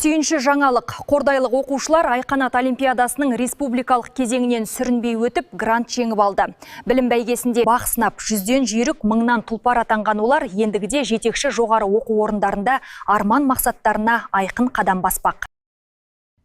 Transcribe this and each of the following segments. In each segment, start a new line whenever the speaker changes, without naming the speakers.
Сүйінші жаңалық. Қордайлық оқушылар Айқанат олимпиадасының республикалық кезеңінен сүрінбей өтіп, грант жеңіп алды. Білім бәйгесінде бақ сынап, 100-ден жүйрік, 1000-нан тұлпар атанған олар ендігіде жетекші жоғары оқу орындарында арман мақсаттарына айқын қадам баспақ.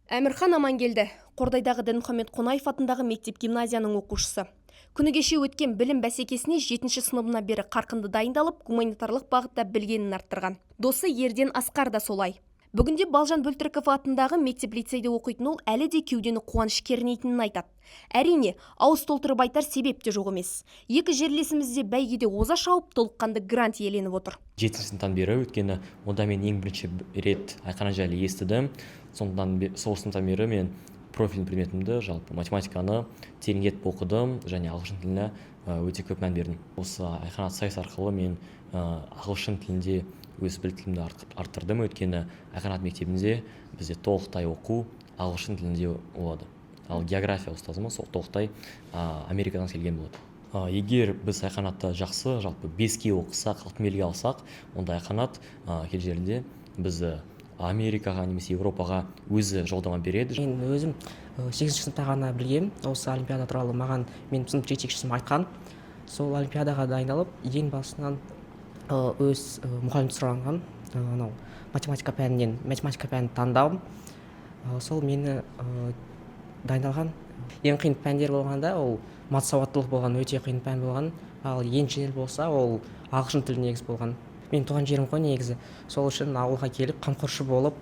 Әмірхан Амангелді, Қордайдағы Дінмұхамед Қонаев атындағы мектеп-гимназияның оқушысы. Күні кеше өткен білім бәсекесіне 7-ші сыныбына бері қарқынды дайындалып, гуманитарлық бағытта білгенін арттырған. Досы Ерден Асқар да солай. Бүгінде Балжан Бөлтіріков атындағы мектеп-лицейде оқитын ол әлі де кеудені қуаныш кернейтінін айтады. Әрине, ауыз толтырып айтар себеп те жоқ емес. Екі жерлесіміз де бәйгеде оза шауып, толыққанды грант иеленіп отыр.
7-ші сыныптан бері өткені, онда мен ең бірінші рет Айқанат жайлы естідім. Сол сыныптан бері мен профиль предметімді, жалпы математиканы тереңдетіп оқыдым және ағылшын тіліне өте көп мән бердім. Осы Айқанат сайыс арқылы мен ағылшын тілінде өз біліктілігімді арттырдым. Өйткені Айқанат мектебінде бізде толықтай оқу ағылшын тілінде болады. Ал география ұстазымыз сол толықтай Америкадан келген болады. Егер біз Айқанатты жақсы, жалпы 5-ке оқысақ, 6 алсақ, онда Айқанат келжерінде бізді Америкаға немесе Европаға өзі жолдама береді.
Мен өзім 8-ші сыныпта ғана білгем, осы олимпиада туралы маған мен сынып жетекшісім айтқан. Сол олимпиадаға дайындалып, ең басынан өз мұғалім сұранған математика пәнін таңдауым. Сол мені дайындалған. Ең қиын пәндер болғанда, ол мат сауаттылық болған, өте қиын пән болған. Ал ең жеңіл болса, ол ағылшын тілі негіз болған. Мен туған жерім ғой негізі. Сол үшін ауылға келіп, қамқоршы болып,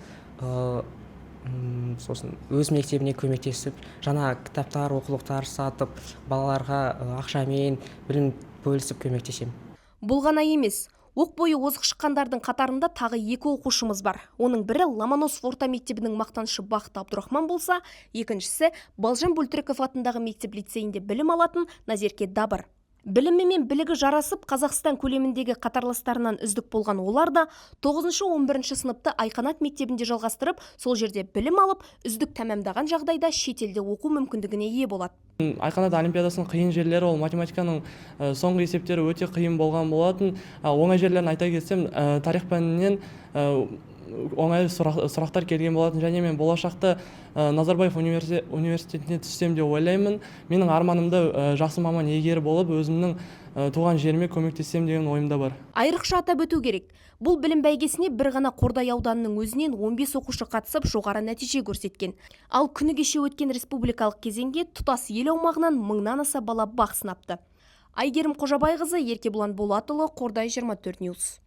сосын өз мектебіне көмектесіп, жаңа кітаптар, оқулықтар сатып, балаларға ақшамен білім бөлісіп көмектесем.
Бұл ғана емес. Оқ бойы озық шыққандардың қатарында тағы 2 оқушымыз бар. Оның бірі Ломоносов орта мектебінің мақтанышы Бақыт Абдурахман болса, екіншісі Балжан Бөлтіріков атындағы мектеп-лицейінде білім алатын Назерке Дабыр. Білімі мен білігі жарасып, Қазақстан көлеміндегі қатарластарынан үздік болған олар да 9-11 сыныпты Айқанат мектебінде жалғастырып, сол жерде білім алып, үздік тәмамдаған жағдайда шетелде оқу мүмкіндігіне ие болады.
Айқанат олимпиадасының қиын жерлері, ол математиканың соңғы есептері өте қиын болған болатын. Оңай жерлерін айта кетсем, тарих пәнінен оңай сұрақтар келген болатын, және мен болашақта Назарбаев университетіне түссем деп ойлаймын. Менің арманымда жақсы маман егері болып, өзімнің туған жеріме көмектессем деген ойымда бар.
Айрықша атап өту керек. Бұл білім бәйгесіне бір ғана Қордай ауданының өзінен 15 оқушы қатысып, жоғары нәтиже көрсеткен. Ал күні кеше өткен республикалық кезеңге тұтас ел аумағынан 1000-нан аса бала бақ сынапты. Айгерім Қожабайқызы, Еркебұлан Болатұлы, Қордай 24 Ньюс.